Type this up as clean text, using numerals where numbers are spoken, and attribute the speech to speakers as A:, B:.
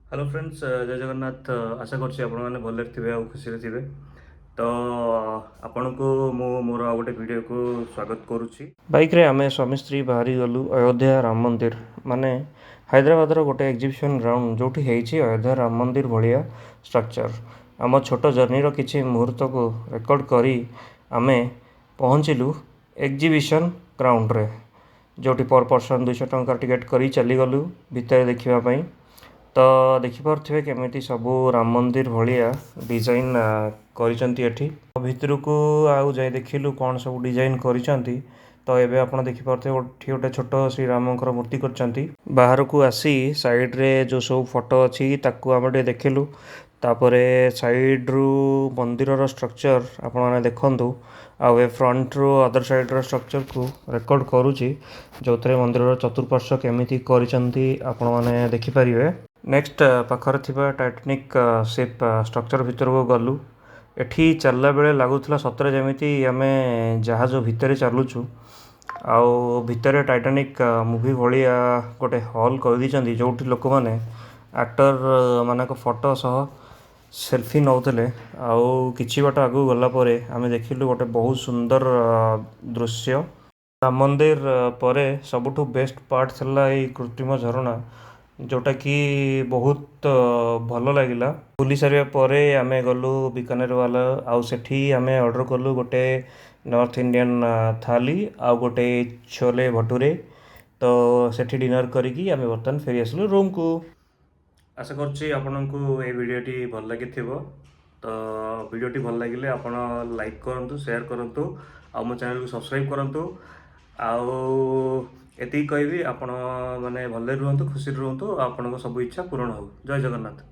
A: Hello friends, जय जगन्नाथ। आशा करछि आपण माने भले थिबे आ खुशी रे थिबे। तो आपण को मो मोर आ गोटे वीडियो को स्वागत करूछि। बाइक रे आमे स्वामी स्त्री बाहरी गलु अयोध्या राम मंदिर माने हैदराबाद रो गोटे एग्जीबिशन ग्राउंड जोठी हेछि अयोध्या राम मंदिर भलिया स्ट्रक्चर। आम छोट जर्नी रो किछि मुहूर्त को रेकॉर्ड करी आमे पहुँचिलु एग्जीबिशन ग्राउंड रे, जोठी पर पर्सन 200 टंका टिकट करी चली गलु भितर देखिबा पई। तो देखिपे केमी सबू राम मंदिर भाया डिजाइन करी भितर को आउ जाए देखिलु कौन सब डिजाइन करी। तो ये आप देखिपे गोटे छोट श्री राम मूर्ति कर बाहर को आसी साइड रे जो सब फोटो अच्छी आम देखिलु। तापरे साइड रु मंदिर स्ट्रक्चर आपण मैंने देखु आउ फ्रंट रू अदर साइड रो स्ट्रक्चर को रेकॉर्ड करुच्ची, जो थे मंदिर चतुर्पार्श्व केमी कर देखिपारे। नेक्स्ट पाखरे थिबा टाइटैनिक शिप स्ट्रक्चर भितर को गलु। एठी चलला बेले लगुला सतरे जमीती आमे जहाज भितर चलुचु। आउ भितर टाइटैनिक मूवी भाया गोटे हॉल कर दी जो लोक मैंने एक्टर मानक फोटो सह सेल्फी नौले। आउ किछि बाट आगु गला परे आमे देखिलु गोटे बहुत सुंदर दृश्य। राम मंदिर परे सबुठु बेस्ट पार्ट थला ए कृत्रिम झरणा, जोटा कि बहुत भल लगिला। बुली सारे परे आमे गलु बीकानेर वाला आउ सेठी आमे ऑर्डर कलु गोटे नॉर्थ इंडियन थाली आउ गोटे छोले भटूरे। तो सेठी डिनर करिकी आमे बर्तन फेरी आसलु रूम को। आशा करछि आपनकु ए वीडियोटी भल लागिथिबो। तो वीडियोटी भल लागिले आपण लाइक करंतु, शेयर करंतु, आ मो चैनल को सब्सक्राइब करंतु। आउ एति कहबी आपण माने भले रुहंतु, खुशी रुहंतु, आपनको सब इच्छा पूर्ण हो। जय जगन्नाथ।